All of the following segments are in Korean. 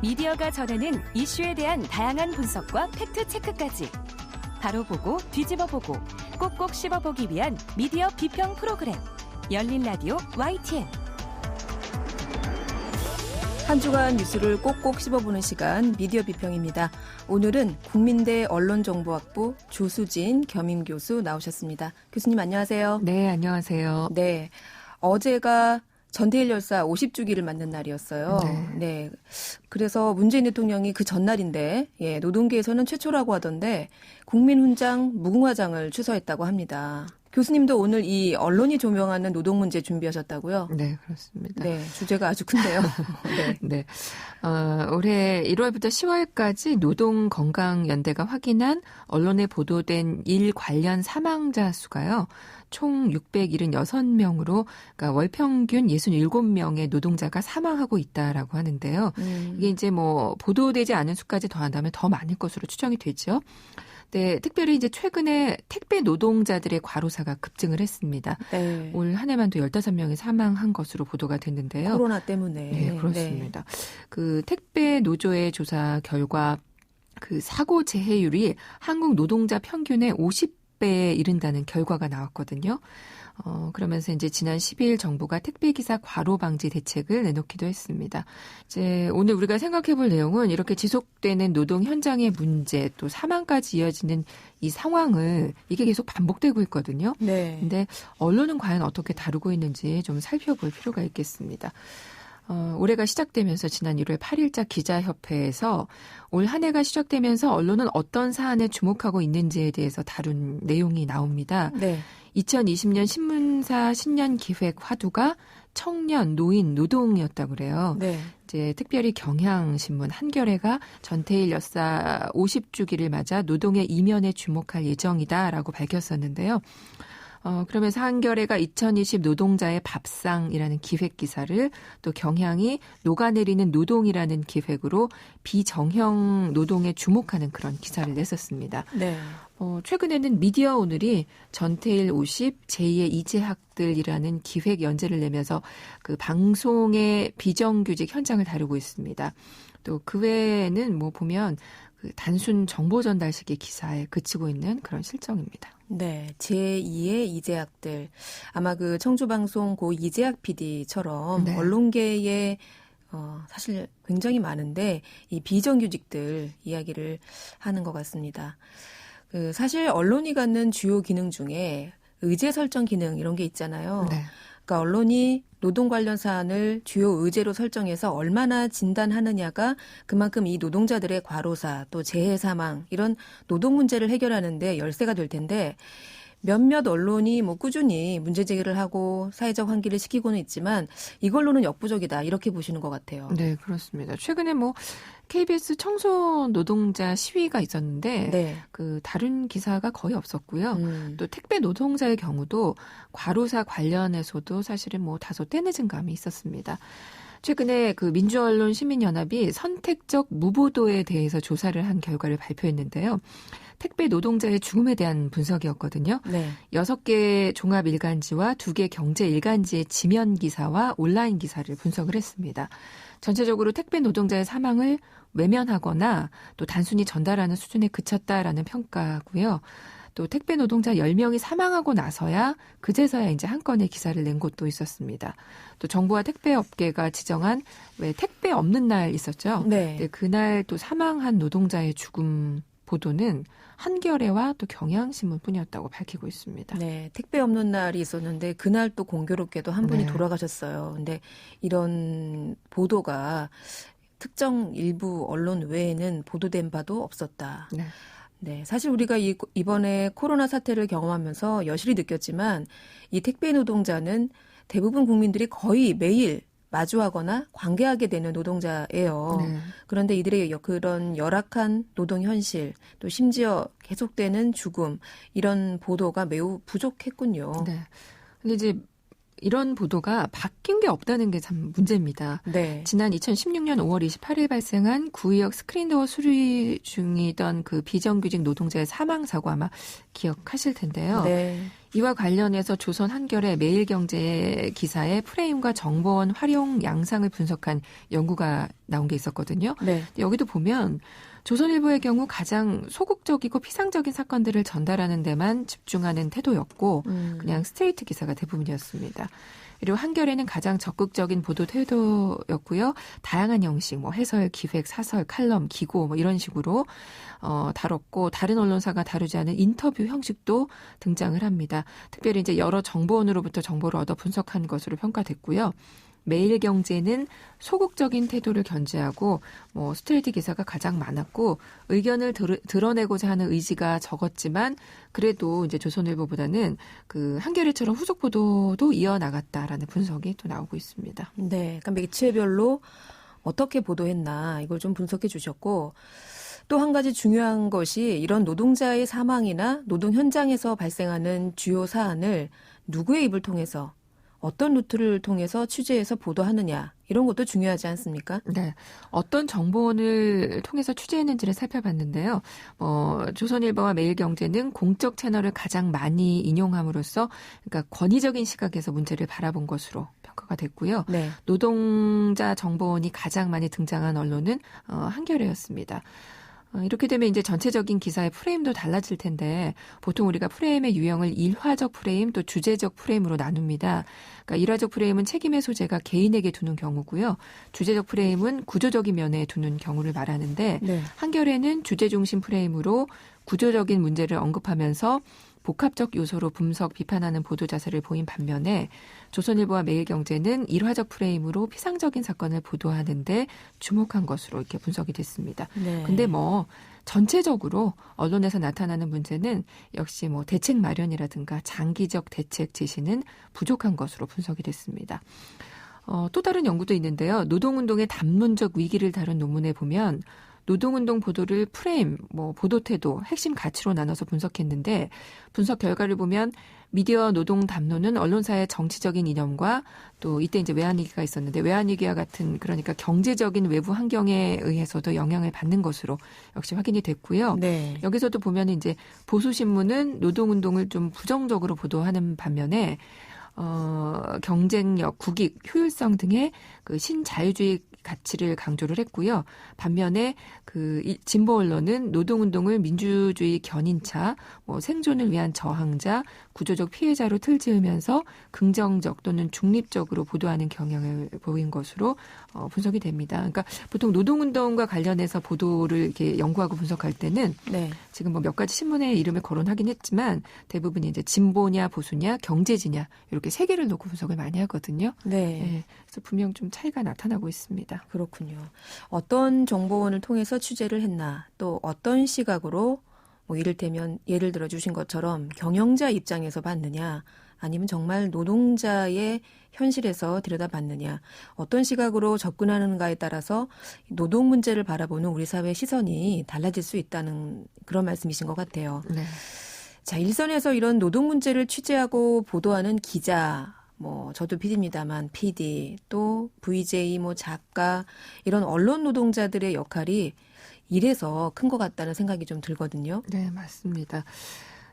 미디어가 전하는 이슈에 대한 다양한 분석과 팩트체크까지 바로 보고 뒤집어 보고 꼭꼭 씹어보기 위한 미디어 비평 프로그램 열린 라디오 YTN. 한 주간 뉴스를 꼭꼭 씹어보는 시간 미디어 비평입니다. 오늘은 국민대 언론정보학부 조수진 겸임교수 나오셨습니다. 교수님 안녕하세요. 네, 안녕하세요. 네, 어제가 전태일 열사 50주기를 맞는 날이었어요. 네. 그래서 문재인 대통령이 그 전날인데 노동계에서는 최초라고 하던데 국민훈장 무궁화장을 추서했다고 합니다. 교수님도 오늘 이 언론이 조명하는 노동 문제 준비하셨다고요? 네, 그렇습니다. 네, 주제가 아주 큰데요. 네. 네. 올해 1월부터 10월까지 노동건강연대가 확인한 언론에 보도된 일 관련 사망자 수가요. 총 676명으로 그러니까 월 평균 67명의 노동자가 사망하고 있다라고 하는데요. 이게 이제 뭐 보도되지 않은 수까지 더한다면 더 많을 것으로 추정이 되죠. 네, 특별히 이제 최근에 택배 노동자들의 과로사가 급증을 했습니다. 네. 올 한 해만도 15명이 사망한 것으로 보도가 됐는데요. 코로나 때문에. 네, 그렇습니다. 그 택배 노조의 조사 결과 그 사고 재해율이 한국 노동자 평균의 50배에 이른다는 결과가 나왔거든요. 그러면서 이제 지난 10일 정부가 택배기사 과로 방지 대책을 내놓기도 했습니다. 이제 오늘 우리가 생각해 볼 내용은 이렇게 지속되는 노동 현장의 문제 또 사망까지 이어지는 이 상황을 이게 계속 반복되고 있거든요. 네. 근데 언론은 과연 어떻게 다루고 있는지 좀 살펴볼 필요가 있겠습니다. 올해가 시작되면서 지난 1월 8일자 기자협회에서 올 한 해가 시작되면서 언론은 어떤 사안에 주목하고 있는지에 대해서 다룬 내용이 나옵니다. 네. 2020년 신문사 신년 기획 화두가 청년, 노인, 노동이었다고 그래요. 네. 이제 특별히 경향신문 한겨레가 전태일 열사 50주기를 맞아 노동의 이면에 주목할 예정이다라고 밝혔었는데요. 그러면서 한겨레가 2020 노동자의 밥상이라는 기획 기사를 또 경향이 녹아내리는 노동이라는 기획으로 비정형 노동에 주목하는 그런 기사를 냈었습니다. 네. 최근에는 미디어 오늘이 전태일 50 제2의 이재학들이라는 기획 연재를 내면서 그 방송의 비정규직 현장을 다루고 있습니다. 또 그 외에는 뭐 보면 그 단순 정보 전달식의 기사에 그치고 있는 그런 실정입니다. 네, 제2의 이재학들. 아마 그 청주방송 고 이재학 PD처럼 네. 언론계에 사실 굉장히 많은데 이 비정규직들 이야기를 하는 것 같습니다. 그 사실 언론이 갖는 주요 기능 중에 의제 설정 기능 이런 게 있잖아요. 네. 그러니까 언론이 노동 관련 사안을 주요 의제로 설정해서 얼마나 진단하느냐가 그만큼 이 노동자들의 과로사 또 재해 사망 이런 노동 문제를 해결하는 데 열쇠가 될 텐데 몇몇 언론이 뭐 꾸준히 문제 제기를 하고 사회적 환기를 시키고는 있지만 이걸로는 역부족이다 이렇게 보시는 것 같아요. 네, 그렇습니다. 최근에 뭐 KBS 청소 노동자 시위가 있었는데 네. 그 다른 기사가 거의 없었고요. 또 택배 노동자의 경우도 과로사 관련해서도 사실은 뭐 다소 떼내진 감이 있었습니다. 최근에 그 민주언론 시민연합이 선택적 무보도에 대해서 조사를 한 결과를 발표했는데요. 택배 노동자의 죽음에 대한 분석이었거든요. 네. 6개 종합 일간지와 2개 경제 일간지의 지면 기사와 온라인 기사를 분석을 했습니다. 전체적으로 택배 노동자의 사망을 외면하거나 또 단순히 전달하는 수준에 그쳤다라는 평가고요. 또 택배 노동자 10명이 사망하고 나서야 그제서야 이제 한 건의 기사를 낸 곳도 있었습니다. 또 정부와 택배업계가 지정한 왜 택배 없는 날 있었죠. 네. 그날 또 사망한 노동자의 죽음 보도는 한겨레와 또 경향신문뿐이었다고 밝히고 있습니다. 네, 택배 없는 날이 있었는데 그날 또 공교롭게도 한 분이 네. 돌아가셨어요. 근데 이런 보도가 특정 일부 언론 외에는 보도된 바도 없었다. 네. 네, 사실 우리가 이번에 코로나 사태를 경험하면서 여실히 느꼈지만 이 택배 노동자는 대부분 국민들이 거의 매일 마주하거나 관계하게 되는 노동자예요. 네. 그런데 이들의 그런 열악한 노동 현실, 또 심지어 계속되는 죽음, 이런 보도가 매우 부족했군요. 네. 근데 이제 이런 보도가 바뀐 게 없다는 게 참 문제입니다. 네. 지난 2016년 5월 28일 발생한 구의역 스크린도어 수리 중이던 그 비정규직 노동자의 사망 사고 아마 기억하실 텐데요. 네. 이와 관련해서 조선 한겨레 매일경제 기사에 프레임과 정보원 활용 양상을 분석한 연구가 나온 게 있었거든요. 네. 여기도 보면 조선일보의 경우 가장 소극적이고 피상적인 사건들을 전달하는 데만 집중하는 태도였고 그냥 스트레이트 기사가 대부분이었습니다. 그리고 한겨레는 가장 적극적인 보도 태도였고요. 다양한 형식, 뭐 해설, 기획, 사설, 칼럼, 기고 뭐 이런 식으로 다뤘고 다른 언론사가 다루지 않은 인터뷰 형식도 등장을 합니다. 특별히 이제 여러 정보원으로부터 정보를 얻어 분석한 것으로 평가됐고요. 매일경제는 소극적인 태도를 견지하고 뭐 스트레이트 기사가 가장 많았고 의견을 드러내고자 하는 의지가 적었지만 그래도 이제 조선일보보다는 그 한겨레처럼 후속 보도도 이어나갔다라는 분석이 또 나오고 있습니다. 네. 그러니까 매체별로 어떻게 보도했나 이걸 좀 분석해 주셨고 또 한 가지 중요한 것이 이런 노동자의 사망이나 노동 현장에서 발생하는 주요 사안을 누구의 입을 통해서 어떤 루트를 통해서 취재해서 보도하느냐 이런 것도 중요하지 않습니까? 네, 어떤 정보원을 통해서 취재했는지를 살펴봤는데요. 조선일보와 매일경제는 공적 채널을 가장 많이 인용함으로써 그러니까 권위적인 시각에서 문제를 바라본 것으로 평가가 됐고요. 네. 노동자 정보원이 가장 많이 등장한 언론은 한겨레였습니다. 이렇게 되면 이제 전체적인 기사의 프레임도 달라질 텐데 보통 우리가 프레임의 유형을 일화적 프레임 또 주제적 프레임으로 나눕니다. 그러니까 일화적 프레임은 책임의 소재가 개인에게 두는 경우고요. 주제적 프레임은 구조적인 면에 두는 경우를 말하는데 네. 한겨레는 주제 중심 프레임으로 구조적인 문제를 언급하면서 복합적 요소로 분석, 비판하는 보도 자세를 보인 반면에 조선일보와 매일경제는 일화적 프레임으로 피상적인 사건을 보도하는데 주목한 것으로 이렇게 분석이 됐습니다. 네. 근데 전체적으로 언론에서 나타나는 문제는 역시 대책 마련이라든가 장기적 대책 제시는 부족한 것으로 분석이 됐습니다. 또 다른 연구도 있는데요. 노동운동의 담론적 위기를 다룬 논문에 보면 노동운동 보도를 프레임, 보도 태도, 핵심 가치로 나눠서 분석했는데 분석 결과를 보면 미디어 노동 담론은 언론사의 정치적인 이념과 또 이때 이제 외환위기가 있었는데 외환위기와 같은 그러니까 경제적인 외부 환경에 의해서도 영향을 받는 것으로 역시 확인이 됐고요. 네. 여기서도 보면 이제 보수신문은 노동운동을 좀 부정적으로 보도하는 반면에 경쟁력, 국익, 효율성 등의 그 신자유주의 가치를 강조를 했고요. 반면에 그 진보 언론은 노동운동을 민주주의 견인차, 생존을 위한 저항자, 구조적 피해자로 틀지으면서 긍정적 또는 중립적으로 보도하는 경향을 보인 것으로 분석이 됩니다. 그러니까 보통 노동운동과 관련해서 보도를 이렇게 연구하고 분석할 때는 네. 지금 몇 가지 신문의 이름을 거론하긴 했지만 대부분이 이제 진보냐 보수냐 경제지냐 이렇게 세 개를 놓고 분석을 많이 하거든요. 네. 그래서 분명 좀 차이가 나타나고 있습니다. 그렇군요. 어떤 정보원을 통해서 취재를 했나 또 어떤 시각으로 이를테면 예를 들어 주신 것처럼 경영자 입장에서 봤느냐 아니면 정말 노동자의 현실에서 들여다봤느냐 어떤 시각으로 접근하는가에 따라서 노동 문제를 바라보는 우리 사회의 시선이 달라질 수 있다는 그런 말씀이신 것 같아요. 네. 자, 일선에서 이런 노동 문제를 취재하고 보도하는 기자 저도 PD입니다만 PD 또 VJ 작가 이런 언론 노동자들의 역할이 이래서 큰 것 같다는 생각이 좀 들거든요. 네, 맞습니다.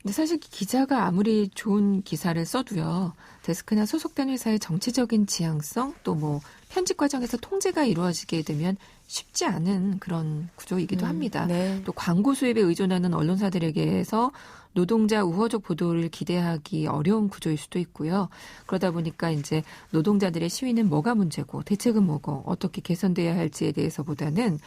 근데 사실 기자가 아무리 좋은 기사를 써도요. 데스크나 소속된 회사의 정치적인 지향성 또 편집 과정에서 통제가 이루어지게 되면 쉽지 않은 그런 구조이기도 합니다. 네. 또 광고 수입에 의존하는 언론사들에게서 노동자 우호적 보도를 기대하기 어려운 구조일 수도 있고요. 그러다 보니까 이제 노동자들의 시위는 뭐가 문제고 대책은 뭐고 어떻게 개선돼야 할지에 대해서보다는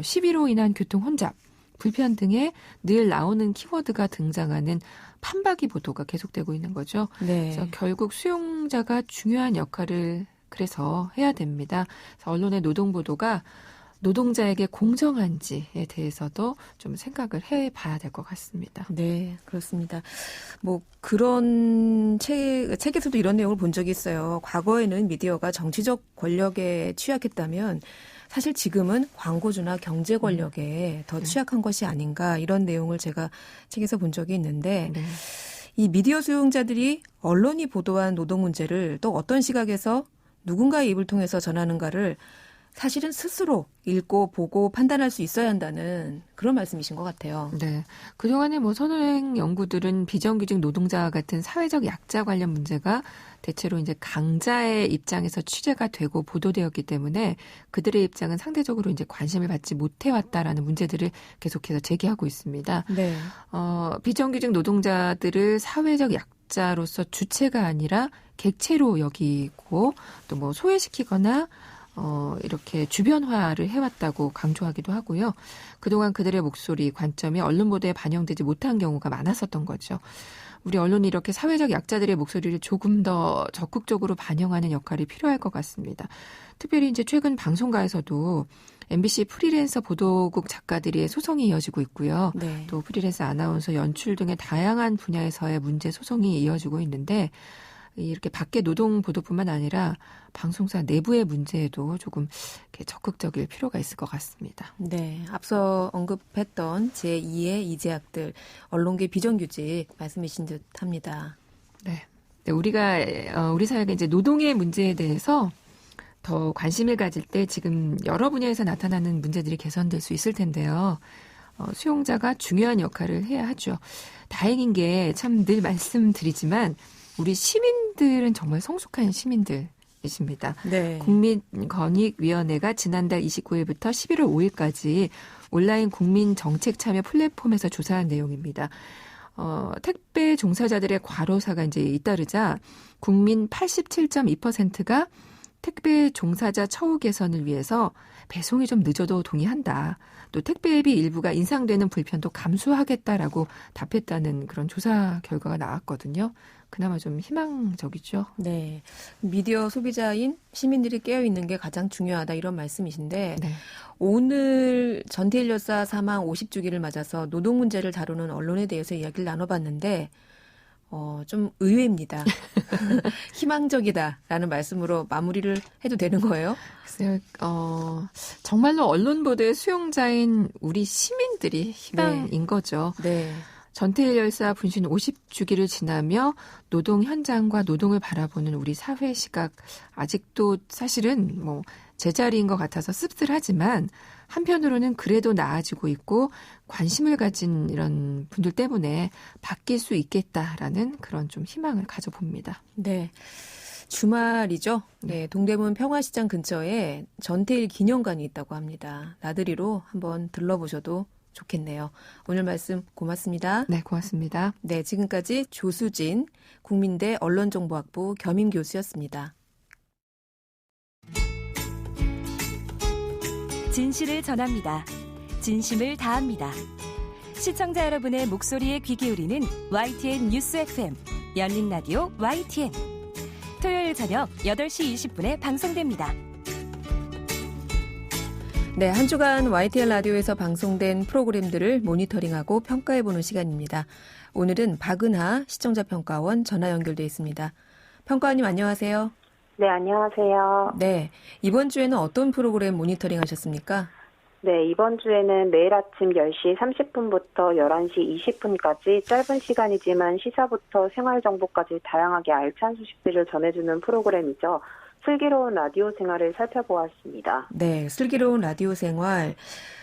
시비로 인한 교통 혼잡, 불편 등에 늘 나오는 키워드가 등장하는 판박이 보도가 계속되고 있는 거죠. 네. 그래서 결국 수용자가 중요한 역할을 그래서 해야 됩니다. 그래서 언론의 노동 보도가 노동자에게 공정한지에 대해서도 좀 생각을 해봐야 될 것 같습니다. 네, 그렇습니다. 그런 책에서도 이런 내용을 본 적이 있어요. 과거에는 미디어가 정치적 권력에 취약했다면 사실 지금은 광고주나 경제 권력에 더 취약한 것이 아닌가 이런 내용을 제가 책에서 본 적이 있는데 네. 이 미디어 수용자들이 언론이 보도한 노동 문제를 또 어떤 시각에서 누군가의 입을 통해서 전하는가를 사실은 스스로 읽고 보고 판단할 수 있어야 한다는 그런 말씀이신 것 같아요. 네. 그동안에 선호행 연구들은 비정규직 노동자와 같은 사회적 약자 관련 문제가 대체로 이제 강자의 입장에서 취재가 되고 보도되었기 때문에 그들의 입장은 상대적으로 이제 관심을 받지 못해왔다라는 문제들을 계속해서 제기하고 있습니다. 네. 비정규직 노동자들을 사회적 약자로서 주체가 아니라 객체로 여기고 또 소외시키거나 이렇게 주변화를 해왔다고 강조하기도 하고요. 그동안 그들의 목소리, 관점이 언론 보도에 반영되지 못한 경우가 많았었던 거죠. 우리 언론이 이렇게 사회적 약자들의 목소리를 조금 더 적극적으로 반영하는 역할이 필요할 것 같습니다. 특별히 이제 최근 방송가에서도 MBC 프리랜서 보도국 작가들의 소송이 이어지고 있고요. 네. 또 프리랜서 아나운서, 연출 등의 다양한 분야에서의 문제 소송이 이어지고 있는데 이렇게 밖에 노동 보도뿐만 아니라 방송사 내부의 문제에도 조금 이렇게 적극적일 필요가 있을 것 같습니다. 네, 앞서 언급했던 제2의 이제학들, 언론계 비정규직 말씀이신 듯합니다. 네, 우리가 우리 사회가 이제 노동의 문제에 대해서 더 관심을 가질 때 지금 여러 분야에서 나타나는 문제들이 개선될 수 있을 텐데요. 수용자가 중요한 역할을 해야 하죠. 다행인 게 참 늘 말씀드리지만 우리 시민들은 정말 성숙한 시민들이십니다. 네. 국민권익위원회가 지난달 29일부터 11월 5일까지 온라인 국민정책 참여 플랫폼에서 조사한 내용입니다. 택배 종사자들의 과로사가 이제 잇따르자 국민 87.2%가 택배 종사자 처우 개선을 위해서 배송이 좀 늦어도 동의한다. 또 택배 앱이 일부가 인상되는 불편도 감수하겠다라고 답했다는 그런 조사 결과가 나왔거든요. 그나마 좀 희망적이죠. 네, 미디어 소비자인 시민들이 깨어있는 게 가장 중요하다 이런 말씀이신데 네. 오늘 전태일 여사 사망 50주기를 맞아서 노동 문제를 다루는 언론에 대해서 이야기를 나눠봤는데 좀 의외입니다. 희망적이다라는 말씀으로 마무리를 해도 되는 거예요? 글쎄요, 정말로 언론 보도의 수용자인 우리 시민들이 희망인 거죠. 네. 전태일 열사 분신 50주기를 지나며 노동 현장과 노동을 바라보는 우리 사회 시각 아직도 사실은 제자리인 것 같아서 씁쓸하지만 한편으로는 그래도 나아지고 있고 관심을 가진 이런 분들 때문에 바뀔 수 있겠다라는 그런 좀 희망을 가져봅니다. 네. 주말이죠. 네, 동대문 평화시장 근처에 전태일 기념관이 있다고 합니다. 나들이로 한번 들러보셔도 좋겠네요. 오늘 말씀 고맙습니다. 네, 고맙습니다. 네, 지금까지 조수진 국민대 언론정보학부 겸임교수였습니다. 진실을 전합니다. 진심을 다합니다. 시청자 여러분의 목소리에 귀 기울이는 YTN 뉴스 FM 열린 라디오 YTN 토요일 저녁 8시 20분에 방송됩니다. 네, 한 주간 YTN 라디오에서 방송된 프로그램들을 모니터링하고 평가해보는 시간입니다. 오늘은 박은하 시청자평가원 전화 연결돼 있습니다. 평가원님 안녕하세요. 네, 안녕하세요. 네, 이번 주에는 어떤 프로그램 모니터링 하셨습니까? 네, 이번 주에는 매일 아침 10시 30분부터 11시 20분까지 짧은 시간이지만 시사부터 생활정보까지 다양하게 알찬 소식들을 전해주는 프로그램이죠. 슬기로운 라디오 생활을 살펴보았습니다. 네, 슬기로운 라디오 생활.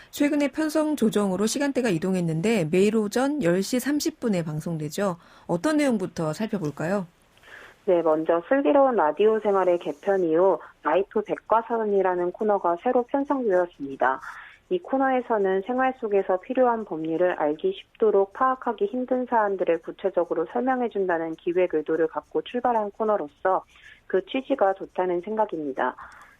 최근에 편성 조정으로 시간대가 이동했는데 매일 오전 10시 30분에 방송되죠. 어떤 내용부터 살펴볼까요? 네, 먼저 슬기로운 라디오 생활의 개편 이후 라이토 백과사전이라는 코너가 새로 편성되었습니다. 이 코너에서는 생활 속에서 필요한 법률을 알기 쉽도록 파악하기 힘든 사안들을 구체적으로 설명해준다는 기획 의도를 갖고 출발한 코너로서 그 취지가 좋다는 생각입니다.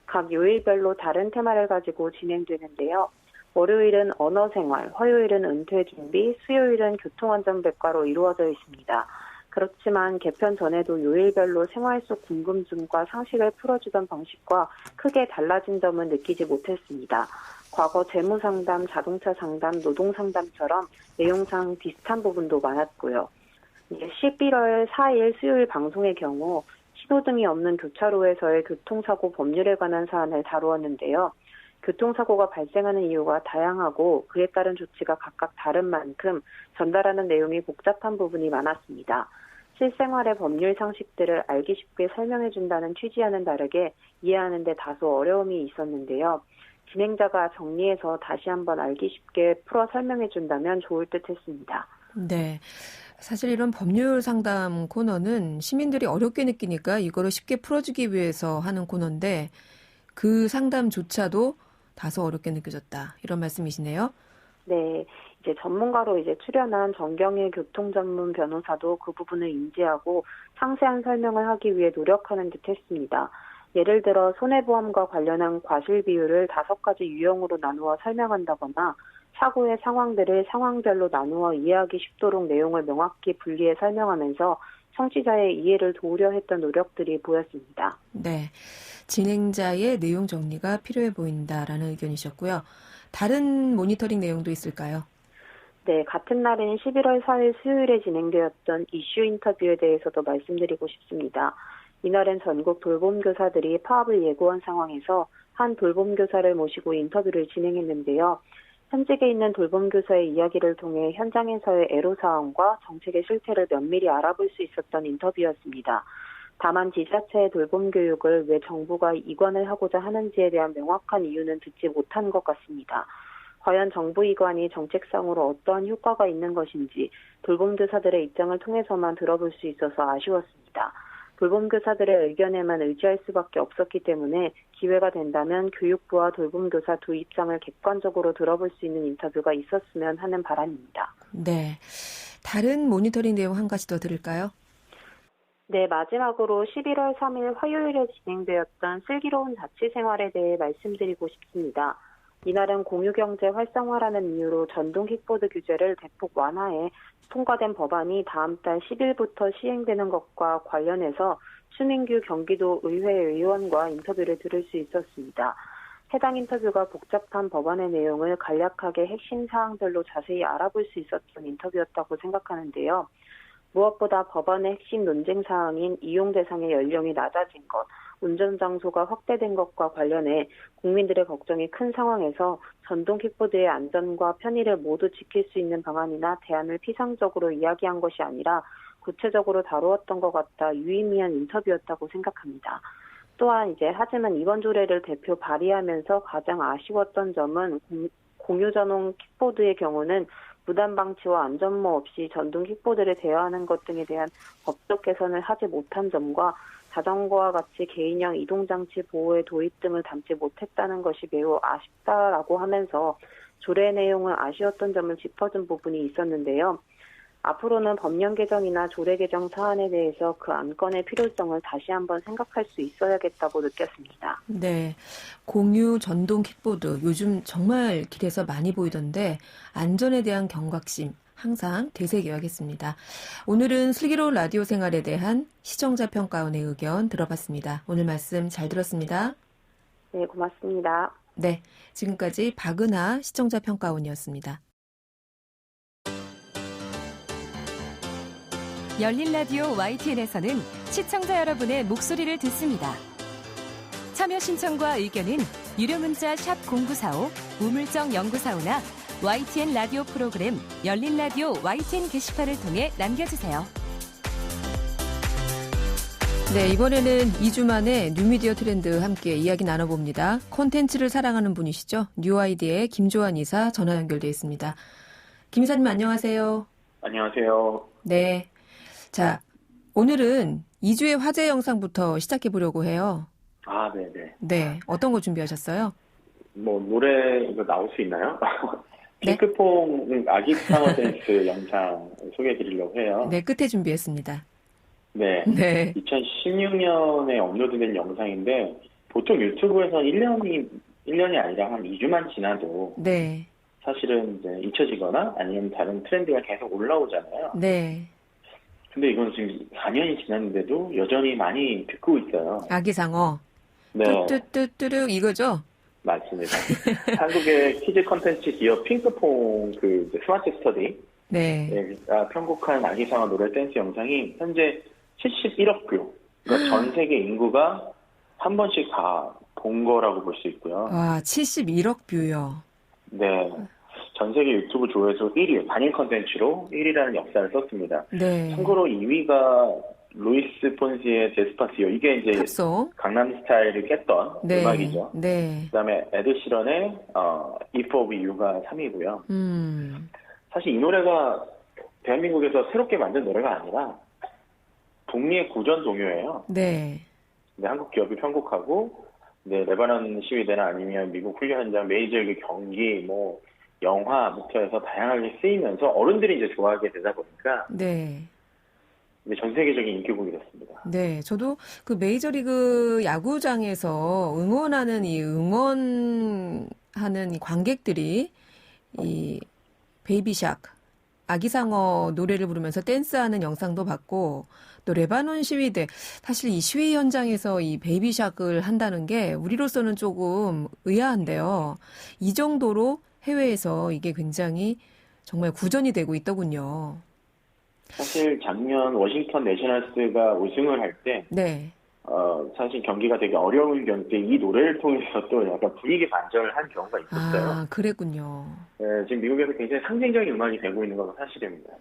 각 요일별로 다른 테마를 가지고 진행되는데요. 월요일은 언어생활, 화요일은 은퇴준비, 수요일은 교통안전백과로 이루어져 있습니다. 그렇지만 개편 전에도 요일별로 생활 속 궁금증과 상식을 풀어주던 방식과 크게 달라진 점은 느끼지 못했습니다. 과거 재무상담, 자동차 상담, 노동상담처럼 내용상 비슷한 부분도 많았고요. 11월 4일 수요일 방송의 경우 신호등이 없는 교차로에서의 교통사고 법률에 관한 사안을 다루었는데요. 교통사고가 발생하는 이유가 다양하고 그에 따른 조치가 각각 다른 만큼 전달하는 내용이 복잡한 부분이 많았습니다. 실생활의 법률 상식들을 알기 쉽게 설명해준다는 취지와는 다르게 이해하는 데 다소 어려움이 있었는데요. 진행자가 정리해서 다시 한번 알기 쉽게 풀어 설명해준다면 좋을 듯 했습니다. 네. 사실 이런 법률 상담 코너는 시민들이 어렵게 느끼니까 이거를 쉽게 풀어주기 위해서 하는 코너인데 그 상담조차도 다소 어렵게 느껴졌다. 이런 말씀이시네요. 네. 이제 전문가로 출연한 정경일 교통 전문 변호사도 그 부분을 인지하고 상세한 설명을 하기 위해 노력하는 듯 했습니다. 예를 들어 손해보험과 관련한 과실 비율을 5가지 유형으로 나누어 설명한다거나 사고의 상황들을 상황별로 나누어 이해하기 쉽도록 내용을 명확히 분리해 설명하면서 청취자의 이해를 도우려 했던 노력들이 보였습니다. 네. 진행자의 내용 정리가 필요해 보인다라는 의견이셨고요. 다른 모니터링 내용도 있을까요? 네, 같은 날인 11월 4일 수요일에 진행되었던 이슈 인터뷰에 대해서도 말씀드리고 싶습니다. 이날은 전국 돌봄교사들이 파업을 예고한 상황에서 한 돌봄교사를 모시고 인터뷰를 진행했는데요. 현직에 있는 돌봄교사의 이야기를 통해 현장에서의 애로사항과 정책의 실태를 면밀히 알아볼 수 있었던 인터뷰였습니다. 다만 지자체의 돌봄교육을 왜 정부가 이관을 하고자 하는지에 대한 명확한 이유는 듣지 못한 것 같습니다. 과연 정부 이관이 정책상으로 어떠한 효과가 있는 것인지 돌봄교사들의 입장을 통해서만 들어볼 수 있어서 아쉬웠습니다. 돌봄교사들의 의견에만 의지할 수밖에 없었기 때문에 기회가 된다면 교육부와 돌봄교사 두 입장을 객관적으로 들어볼 수 있는 인터뷰가 있었으면 하는 바람입니다. 네. 다른 모니터링 내용 한 가지 더 들을까요? 네, 마지막으로 11월 3일 화요일에 진행되었던 슬기로운 자취생활에 대해 말씀드리고 싶습니다. 이날은 공유경제 활성화라는 이유로 전동 킥보드 규제를 대폭 완화해 통과된 법안이 다음 달 10일부터 시행되는 것과 관련해서 추민규 경기도 의회 의원과 인터뷰를 들을 수 있었습니다. 해당 인터뷰가 복잡한 법안의 내용을 간략하게 핵심 사항별로 자세히 알아볼 수 있었던 인터뷰였다고 생각하는데요. 무엇보다 법안의 핵심 논쟁 사항인 이용 대상의 연령이 낮아진 것, 운전 장소가 확대된 것과 관련해 국민들의 걱정이 큰 상황에서 전동 킥보드의 안전과 편의를 모두 지킬 수 있는 방안이나 대안을 피상적으로 이야기한 것이 아니라 구체적으로 다루었던 것 같아 유의미한 인터뷰였다고 생각합니다. 또한 하지만 이번 조례를 대표 발의하면서 가장 아쉬웠던 점은 공유 전용 킥보드의 경우는 무단 방치와 안전모 없이 전동 킥보드를 대여하는 것 등에 대한 법적 개선을 하지 못한 점과 자전거와 같이 개인형 이동장치 보호의 도입 등을 담지 못했다는 것이 매우 아쉽다라고 하면서 조례 내용은 아쉬웠던 점을 짚어준 부분이 있었는데요. 앞으로는 법령 개정이나 조례 개정 사안에 대해서 그 안건의 필요성을 다시 한번 생각할 수 있어야겠다고 느꼈습니다. 네. 공유 전동 킥보드 요즘 정말 길에서 많이 보이던데 안전에 대한 경각심 항상 되새겨야겠습니다. 오늘은 슬기로운 라디오 생활에 대한 시청자 평가원의 의견 들어봤습니다. 오늘 말씀 잘 들었습니다. 네, 고맙습니다. 네, 지금까지 박은하 시청자 평가원이었습니다. 열린 라디오 YTN에서는 시청자 여러분의 목소리를 듣습니다. 참여 신청과 의견은 유료 문자 샵 0945, 우물정 0945나 YTN 라디오 프로그램 열린 라디오 YTN 게시판을 통해 남겨주세요. 네, 이번에는 2주 만에 뉴미디어 트렌드 함께 이야기 나눠봅니다. 콘텐츠를 사랑하는 분이시죠. 뉴아이디의 김조한 이사 전화 연결돼 있습니다. 김 이사님 안녕하세요. 안녕하세요. 네. 자, 오늘은 2주의 화제 영상부터 시작해 보려고 해요. 아, 네네. 네, 어떤 거 준비하셨어요? 노래 이거 나올 수 있나요? 네? 핑크퐁 아기 스타워 댄스 영상 소개해 드리려고 해요. 네, 끝에 준비했습니다. 네. 네. 2016년에 업로드된 영상인데 보통 유튜브에서 1년이 아니라 한 2주만 지나도 네. 사실은 이제 잊혀지거나 아니면 다른 트렌드가 계속 올라오잖아요. 네. 근데 이건 지금 4년이 지났는데도 여전히 많이 듣고 있어요. 아기상어. 네. 뚜뚜뚜뚜루 이거죠? 맞습니다. 한국의 키즈 컨텐츠 기업 핑크퐁 스마트 스터디 네. 편곡한 아기상어 노래 댄스 영상이 현재 71억 뷰. 그러니까 전 세계 인구가 한 번씩 다 본 거라고 볼 수 있고요. 와, 71억 뷰요. 네. 전 세계 유튜브 조회수 1위, 단일 컨텐츠로 1위라는 역사를 썼습니다. 네. 참고로 2위가 루이스 폰시의 데스파시오. 이게 이제 팝송. 강남스타일을 깼던 네. 음악이죠. 네. 그다음에 에드 시런의 If of You가 3위고요. 사실 이 노래가 대한민국에서 새롭게 만든 노래가 아니라 북미의 구전 동요예요. 네. 근데 한국 기업이 편곡하고 레바논 시위대나 아니면 미국 훈련 현장, 메이저리그 경기, 뭐 영화부터 해서 다양하게 쓰이면서 어른들이 이제 좋아하게 되다 보니까 네. 이제 전 세계적인 인기곡이 됐습니다. 네, 저도 그 메이저리그 야구장에서 응원하는 응원하는 이 관객들이 이 베이비샥, 아기상어 노래를 부르면서 댄스하는 영상도 봤고, 또 레바논 시위대, 사실 이 시위 현장에서 이 베이비샥을 한다는 게 우리로서는 조금 의아한데요. 이 정도로 해외에서 이게 굉장히 정말 구전이 되고 있더군요. 사실 작년 워싱턴 내셔널스가 우승을 할 때, 네. 사실 경기가 되게 어려운 경기 때 이 노래를 통해서 또 약간 분위기 반전을 한 경우가 있었어요. 아, 그랬군요. 지금 미국에서 굉장히 상징적인 음악이 되고 있는 건 사실입니다.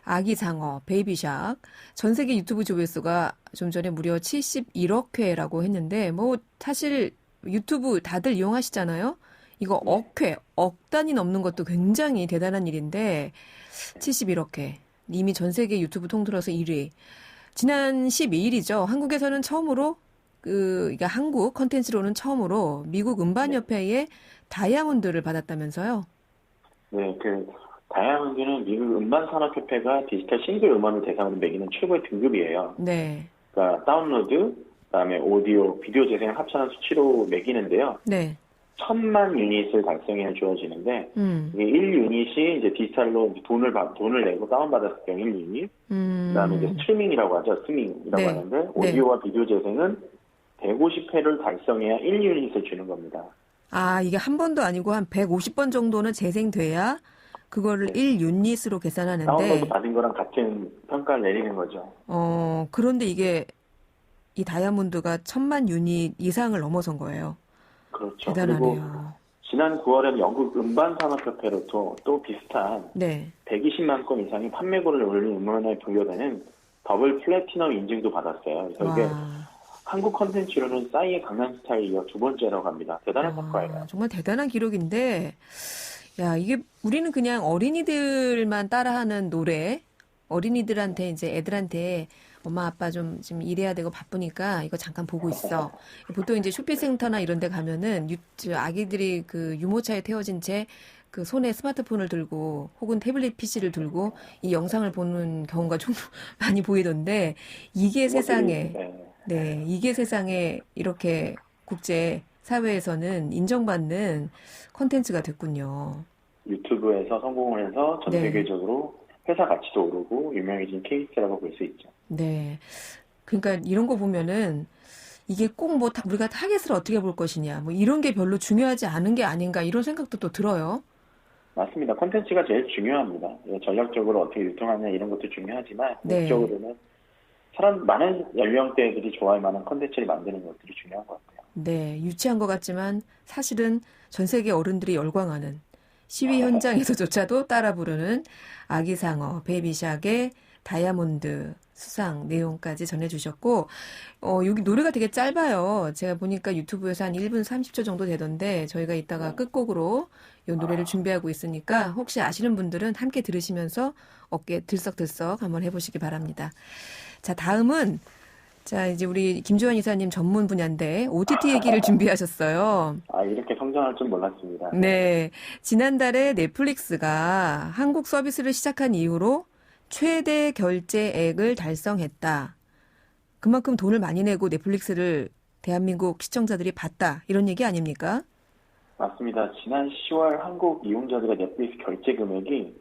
아기상어, 베이비샥. 전 세계 유튜브 조회수가 좀 전에 무려 71억 회라고 했는데, 뭐, 사실 유튜브 다들 이용하시잖아요? 이거 억 단위 넘는 것도 굉장히 대단한 일인데, 71억 회. 이미 전 세계 유튜브 통틀어서 1위. 지난 12일이죠. 한국에서는 처음으로, 그러니까 한국 컨텐츠로는 처음으로 미국 음반협회의 다이아몬드를 받았다면서요? 네, 다이아몬드는 미국 음반산업협회가 디지털 싱글 음원을 대상으로 매기는 최고의 등급이에요. 네. 그러니까 다운로드, 그다음에 오디오, 비디오 재생 합산한 수치로 매기는데요. 네. 1000만 유닛을 달성해야 주어지는데 이게 1유닛이 이제 디지털로 돈을 내고 다운받았을 경우 1유닛. 그다음에 이제 스트리밍이라고 하죠. 스트리밍이라고 네. 하는데 오디오와 비디오 재생은 150회를 달성해야 1유닛을 주는 겁니다. 아, 이게 한 번도 아니고 한 150번 정도는 재생돼야 그거를 1유닛으로 계산하는데. 다운로드 받은 거랑 같은 평가를 내리는 거죠. 그런데 이게 이 다이아몬드가 1000만 유닛 이상을 넘어선 거예요. 그렇죠. 대단하네요. 그리고 지난 9월에는 영국 음반산업협회로부터 또 비슷한 120만 건 이상의 판매고를 올린 음원에 분류되는 더블 플래티넘 인증도 받았어요. 그래서 이게 한국 컨텐츠로는 싸이의 강남스타일 이어 두 번째라고 합니다. 대단한 성과예요. 정말 대단한 기록인데, 야, 이게 우리는 그냥 어린이들만 따라하는 노래, 어린이들한테 이제 애들한테 엄마 아빠 좀 지금 일해야 되고 바쁘니까 이거 잠깐 보고 있어. 보통 이제 쇼핑센터나 이런 데 가면은 아기들이 그 유모차에 태워진 채 그 손에 스마트폰을 들고 혹은 태블릿 PC를 들고 이 영상을 보는 경우가 좀 많이 보이던데 이게 세상에 이게 세상에 이렇게 국제 사회에서는 인정받는 콘텐츠가 됐군요. 유튜브에서 성공을 해서 전 세계적으로 회사 가치도 오르고 유명해진 케이스라고 볼 수 있죠. 네. 그러니까 이런 거 보면은 이게 꼭 뭐 우리가 타겟을 어떻게 볼 것이냐, 뭐 이런 게 별로 중요하지 않은 게 아닌가 이런 생각도 또 들어요. 맞습니다. 콘텐츠가 제일 중요합니다. 전략적으로 어떻게 유통하냐 이런 것도 중요하지만 목적으로는 많은 연령대들이 좋아할 만한 콘텐츠를 만드는 것들이 중요한 것 같아요. 네. 유치한 것 같지만 사실은 전 세계 어른들이 열광하는 시위 현장에서조차도 따라 부르는 아기상어, 베이비샥의 다이아몬드 수상 내용까지 전해주셨고, 여기 노래가 되게 짧아요. 제가 보니까 유튜브에서 한 1분 30초 정도 되던데, 저희가 이따가 끝곡으로 이 노래를 준비하고 있으니까, 혹시 아시는 분들은 함께 들으시면서 어깨 들썩들썩 한번 해보시기 바랍니다. 자, 다음은, 이제 우리 김주환 이사님 전문 분야인데, OTT 얘기를 준비하셨어요. 이렇게 성장할 줄 몰랐습니다. 네. 지난달에 넷플릭스가 한국 서비스를 시작한 이후로 최대 결제액을 달성했다. 그만큼 돈을 많이 내고 넷플릭스를 대한민국 시청자들이 봤다. 이런 얘기 아닙니까? 맞습니다. 지난 10월 한국 이용자들의 넷플릭스 결제 금액이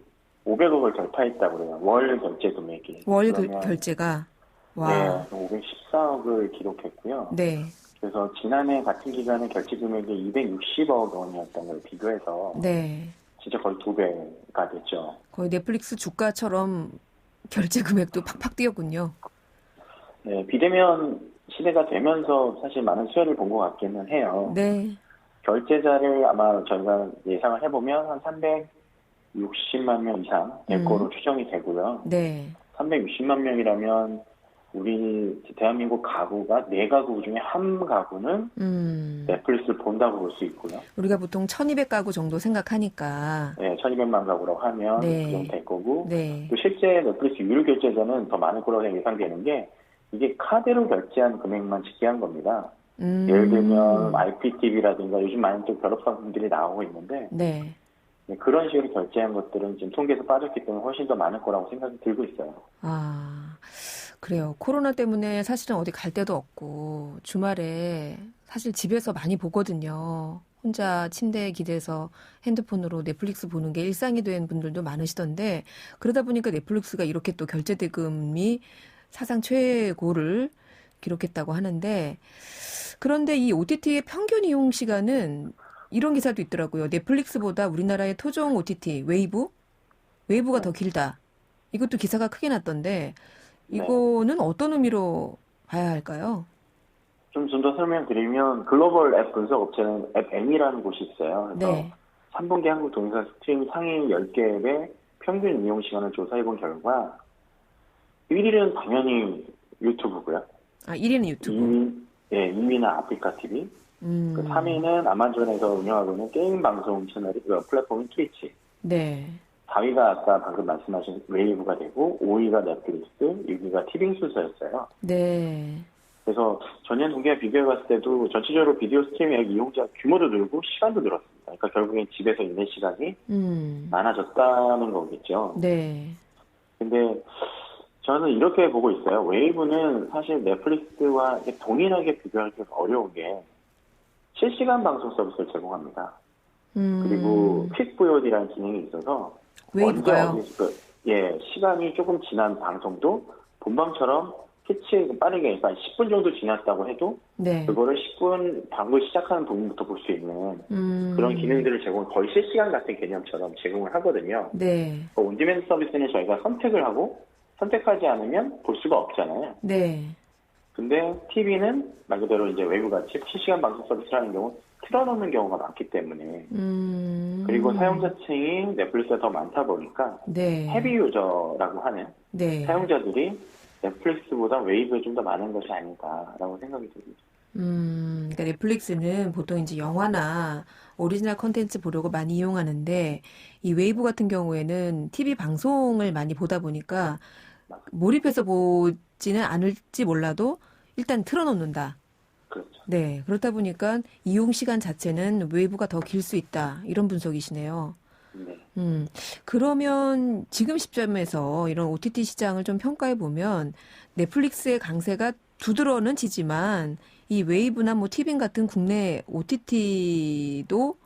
500억을 돌파했다고 그래요. 월 결제 금액이. 월 결제가. 와. 네. 514억을 기록했고요. 네. 그래서 지난해 같은 기간에 결제 금액이 260억 원이었던 걸 비교해서 진짜 거의 2배가 됐죠. 거의 넷플릭스 주가처럼 결제 금액도 팍팍 뛰었군요. 네, 비대면 시대가 되면서 사실 많은 수혜를 본 것 같기는 해요. 네. 결제자를 아마 저희가 예상을 해보면 한 360만 명 이상 될 거로 추정이 되고요. 네. 360만 명이라면 우리 대한민국 가구가 4가구 중에 한 가구는 넷플릭스를 본다고 볼 수 있고요. 우리가 보통 1200가구 정도 생각하니까. 네, 1200만 가구라고 하면 네. 그 정도 될 거고. 네. 또 실제 넷플릭스 유료 결제자는 더 많을 거라고 예상되는 게 이게 카드로 결제한 금액만 집계한 겁니다. 예를 들면 IPTV라든가 요즘 많은 또 결합상품들이 나오고 있는데 네. 네, 그런 식으로 결제한 것들은 지금 통계에서 빠졌기 때문에 훨씬 더 많을 거라고 생각이 들고 있어요. 아, 그래요. 코로나 때문에 사실은 어디 갈 데도 없고 주말에 사실 집에서 많이 보거든요. 혼자 침대에 기대서 핸드폰으로 넷플릭스 보는 게 일상이 된 분들도 많으시던데 그러다 보니까 넷플릭스가 이렇게 또 결제 대금이 사상 최고를 기록했다고 하는데 그런데 이 OTT의 평균 이용 시간은 이런 기사도 있더라고요. 넷플릭스보다 우리나라의 토종 OTT 웨이브가 더 길다. 이것도 기사가 크게 났던데 이거는 어떤 의미로 봐야 할까요? 좀 더 설명드리면 글로벌 앱 분석 업체는 앱M이라는 곳이 있어요. 그래서 네. 3분기 한국 동영상 스트리밍 상위 10개 앱의 평균 이용 시간을 조사해본 결과 1위는 당연히 유튜브고요. 아, 1위는 유튜브. 2위는 아프리카 TV. 그 3위는 아마존에서 운영하고 있는 게임 방송 채널이 플랫폼인 트위치. 네. 4위가 아까 방금 말씀하신 웨이브가 되고 5위가 넷플릭스, 6위가 티빙 순서였어요. 네. 그래서 전년 동기와 비교해봤을 때도 전체적으로 비디오 스트리밍 앱 이용자 규모도 늘고 시간도 늘었습니다. 그러니까 결국엔 집에서 있는 시간이 많아졌다는 거겠죠. 네. 근데 저는 이렇게 보고 있어요. 웨이브는 사실 넷플릭스와 동일하게 비교하기 어려운 게 실시간 방송 서비스를 제공합니다. 그리고 퀵 VOD라는 기능이 있어서 웨이브가요? 시간이 조금 지난 방송도 본방처럼 캐치 빠르게 그러니까 10분 정도 지났다고 해도 네. 그거를 10분 방송 시작하는 부분부터 볼 수 있는 그런 기능들을 거의 실시간 같은 개념처럼 제공을 하거든요. 네. 온디맨드 서비스는 저희가 선택을 하고 선택하지 않으면 볼 수가 없잖아요. 네. 근데 TV는 말 그대로 이제 웨이브같이 실시간 방송 서비스를 하는 경우 틀어놓는 경우가 많기 때문에 그리고 사용자층이 넷플릭스가 더 많다 보니까 네. 헤비 유저라고 하는 네. 사용자들이 넷플릭스보다 웨이브에 좀 더 많은 것이 아닌가라고 생각이 듭니다. 그러니까 넷플릭스는 보통 이제 영화나 오리지널 콘텐츠 보려고 많이 이용하는데 이 웨이브 같은 경우에는 TV 방송을 많이 보다 보니까 몰입해서 보지는 않을지 몰라도 일단 틀어놓는다. 그렇죠. 네, 그렇다 보니까 이용 시간 자체는 웨이브가 더 길 수 있다. 이런 분석이시네요. 네. 그러면 지금 시점에서 이런 OTT 시장을 좀 평가해 보면 넷플릭스의 강세가 두드러는 지지만 이 웨이브나 뭐 티빙 같은 국내 OTT도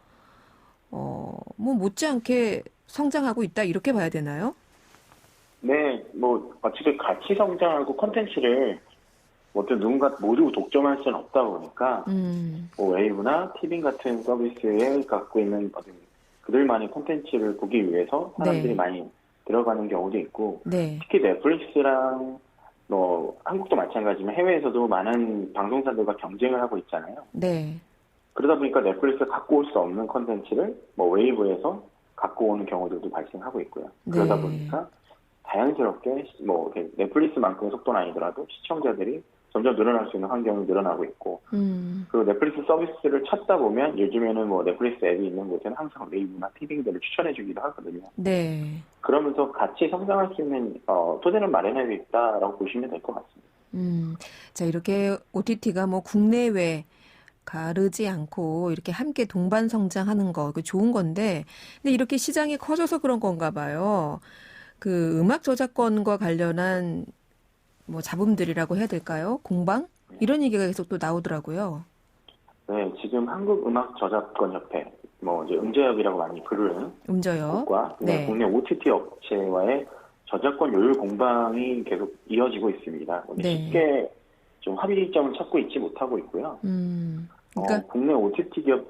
뭐 못지않게 성장하고 있다 이렇게 봐야 되나요? 네, 뭐 어차피 같이 성장하고 콘텐츠를 어떤 누군가 모두 독점할 수는 없다 보니까 뭐 웨이브나 티빙 같은 서비스에 갖고 있는 어떤 그들만의 콘텐츠를 보기 위해서 사람들이 네. 많이 들어가는 경우도 있고 네. 특히 넷플릭스랑 뭐 한국도 마찬가지지만 해외에서도 많은 방송사들과 경쟁을 하고 있잖아요. 네. 그러다 보니까 넷플릭스가 갖고 올 수 없는 콘텐츠를 뭐 웨이브에서 갖고 오는 경우들도 발생하고 있고요. 그러다 네. 보니까 자연스럽게 뭐 넷플릭스만큼의 속도는 아니더라도 시청자들이 점점 늘어날 수 있는 환경이 늘어나고 있고 그리고 넷플릭스 서비스를 찾다 보면 요즘에는 뭐 넷플릭스 앱이 있는 곳에는 항상 웨이브나 티빙들을 추천해주기도 하거든요. 네. 그러면서 같이 성장할 수 있는 토대를 마련해 있다라고 보시면 될 것 같습니다. 자, 이렇게 OTT가 뭐 국내외 가르지 않고 이렇게 함께 동반 성장하는 거, 그 좋은 건데, 근데 이렇게 시장이 커져서 그런 건가 봐요. 그 음악 저작권과 관련한 뭐 잡음들이라고 해야 될까요? 공방? 이런 얘기가 계속 또 나오더라고요. 네, 지금 한국음악저작권협회, 뭐 이제 음저협이라고 많이 부르는 음저협. 곳과 네. 국내 OTT 업체와의 저작권 요율 공방이 계속 이어지고 있습니다. 네. 쉽게 좀 합의점을 찾고 있지 못하고 있고요. 그러니까 국내 OTT 기업,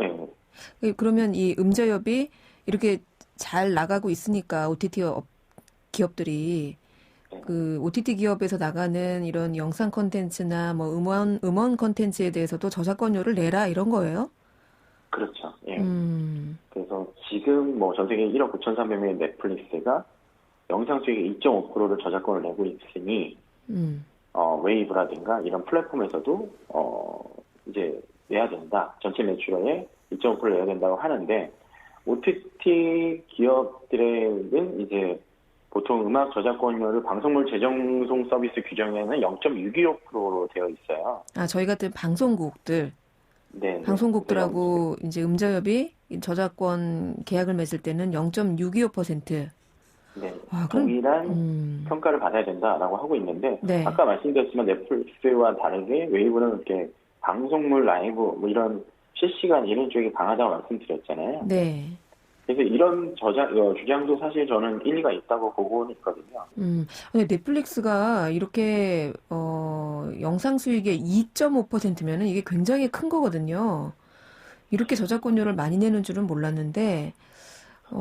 그러면 이 음저협이 이렇게 잘 나가고 있으니까 OTT 기업들이 그 OTT 기업에서 나가는 이런 영상 콘텐츠나 뭐 음원 콘텐츠에 대해서도 저작권료를 내라 이런 거예요? 그렇죠. 예. 그래서 지금 뭐 전 세계 1억 9,300명의 넷플릭스가 영상 수익의 2.5%를 저작권을 내고 있으니 웨이브라든가 이런 플랫폼에서도 이제 내야 된다. 전체 매출의 2.5%를 내야 된다고 하는데 OTT 기업들은 이제 보통 음악 저작권료를 방송물 재정송 서비스 규정에는 0.625%로 되어 있어요. 아, 저희 같은 방송국들. 네. 방송국들하고 이제 음저협이 저작권 계약을 맺을 때는 0.625%. 네. 와, 동일한 평가를 받아야 된다라고 하고 있는데 네. 아까 말씀드렸지만 넷플릭스와 다르게 웨이브는 이렇게 방송물 라이브 뭐 이런 실시간 이런 쪽이 강하다고 말씀드렸잖아요. 네. 그래서 이런 주장도 사실 저는 일리가 있다고 보고는 있거든요. 근데 넷플릭스가 이렇게 영상 수익의 2.5%면은 이게 굉장히 큰 거거든요. 이렇게 저작권료를 많이 내는 줄은 몰랐는데.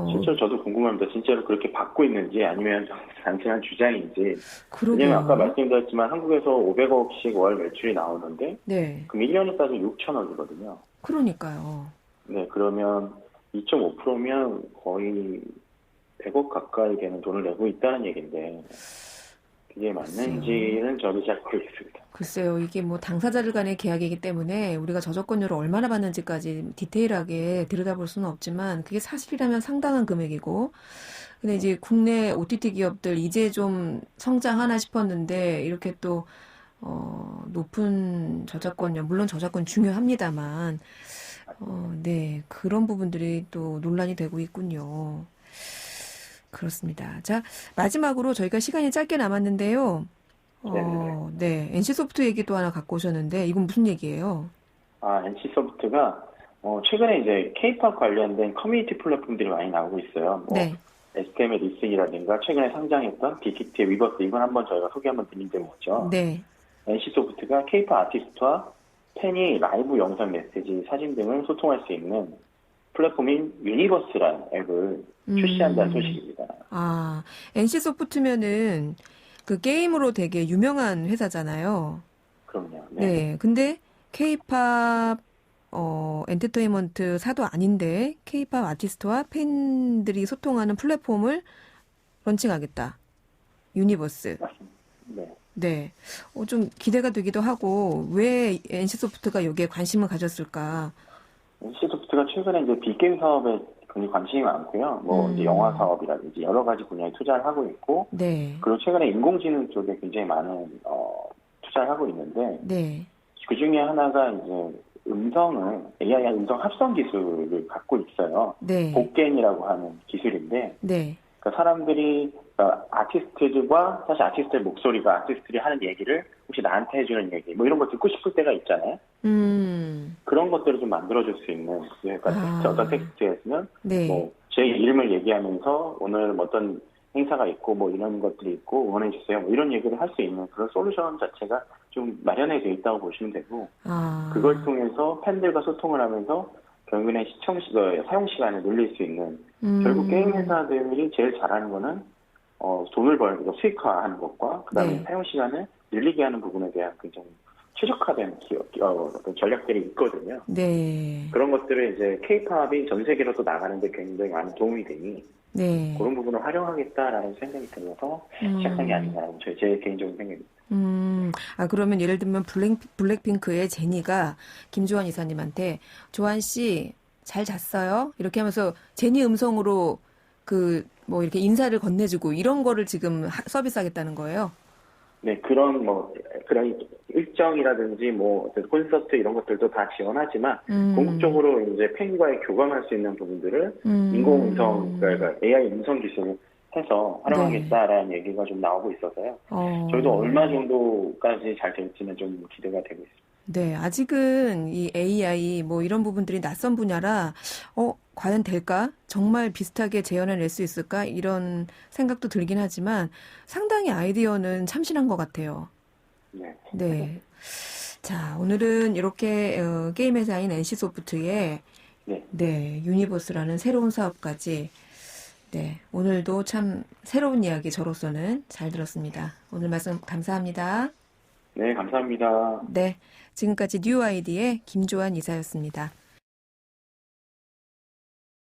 실제로 저도 궁금합니다. 진짜로 그렇게 받고 있는지 아니면 단순한 주장인지. 그러게요. 왜냐면 아까 말씀드렸지만 한국에서 500억씩 월 매출이 나오는데 네. 그럼 1년에 따지면 6천억이거든요. 그러니까요. 네, 그러면 2.5%면 거의 100억 가까이 되는 돈을 내고 있다는 얘기인데 그게 맞는지는 저도 잘 모르겠습니다. 글쎄요. 이게 뭐 당사자들 간의 계약이기 때문에 우리가 저작권료를 얼마나 받는지까지 디테일하게 들여다볼 수는 없지만 그게 사실이라면 상당한 금액이고 근데 이제 국내 OTT 기업들 이제 좀 성장하나 싶었는데 이렇게 또 높은 저작권료 물론 저작권 중요합니다만 네, 그런 부분들이 또 논란이 되고 있군요. 그렇습니다. 자, 마지막으로 저희가 시간이 짧게 남았는데요. 네, NC소프트 얘기도 하나 갖고 오셨는데 이건 무슨 얘기예요? NC소프트가 최근에 이제 K-팝 관련된 커뮤니티 플랫폼들이 많이 나오고 있어요. 네. STM의 리슨이라든가 최근에 상장했던 DTT의 위버스 이건 한번 저희가 소개 한번 드린 적이 있죠. 네. NC소프트가 K-팝 아티스트와 팬이 라이브 영상 메시지, 사진 등을 소통할 수 있는 플랫폼인 유니버스라는 앱을 출시한다는 소식입니다. NC소프트면은 그 게임으로 되게 유명한 회사잖아요. 그럼요. 네. 근데 K-팝 엔터테인먼트 사도 아닌데 K-팝 아티스트와 팬들이 소통하는 플랫폼을 런칭하겠다. 유니버스. 맞습니다. 네. 네. 좀 기대가 되기도 하고 왜 NC소프트가 여기에 관심을 가졌을까? NC소프트가 최근에 이제 빅게임 사업에 굉장히 관심이 많고요. 이제 영화 사업이라든지 여러 가지 분야에 투자를 하고 있고, 네. 그리고 최근에 인공지능 쪽에 굉장히 많은 투자를 하고 있는데, 네. 그 중에 하나가 이제 AI 음성 합성 기술을 갖고 있어요. 네. 복겐이라고 하는 기술인데, 네. 그러니까 사람들이 아티스트들과 사실 아티스트의 목소리가 아티스트들이 하는 얘기를 혹시 나한테 해주는 얘기 뭐 이런 거 듣고 싶을 때가 있잖아요. 그런 것들을 좀 만들어줄 수 있는 그러니까 어떤 텍스트였으면 네. 제 이름을 얘기하면서 오늘 어떤 행사가 있고 뭐 이런 것들이 있고 응원해 주세요 뭐 이런 얘기를 할 수 있는 그런 솔루션 자체가 좀 마련이 되어 있다고 보시면 되고 그걸 통해서 팬들과 소통을 하면서 결국에는 사용 시간을 늘릴 수 있는 결국 게임 회사들이 제일 잘하는 거는 돈을 벌고 수익화하는 것과 그다음에 네. 사용 시간을 늘리게 하는 부분에 대한 굉장히 최적화된 전략들이 있거든요. 네. 그런 것들을 이제 K-팝이 전 세계로 또 나가는데 굉장히 많은 도움이 되니 네. 그런 부분을 활용하겠다라는 생각이 들어서 시작한 게 아닌가라는 제 개인적인 생각입니다. 그러면 예를 들면 블랙핑크의 제니가 김조한 이사님한테 조한 씨 잘 잤어요? 이렇게 하면서 제니 음성으로 이렇게 인사를 건네주고 이런 거를 지금 서비스하겠다는 거예요? 네, 그런 일정이라든지 콘서트 이런 것들도 다 지원하지만 궁극적으로 이제 팬과의 교감할 수 있는 부분들을 인공음성, 그러니까 AI 음성 기술을 해서 활용하겠다라는 얘기가 좀 나오고 있어서요. 저희도 얼마 정도까지 잘 될지는 좀 기대가 되고 있습니다. 네, 아직은 이 AI 이런 부분들이 낯선 분야라 과연 될까? 정말 비슷하게 재현을 낼 수 있을까? 이런 생각도 들긴 하지만 상당히 아이디어는 참신한 것 같아요. 네. 네. 자, 오늘은 이렇게 게임 회사인 NC소프트의 네, 유니버스라는 새로운 사업까지 네, 오늘도 참 새로운 이야기 저로서는 잘 들었습니다. 오늘 말씀 감사합니다. 네, 감사합니다. 네, 지금까지 뉴아이디의 김조한 이사였습니다.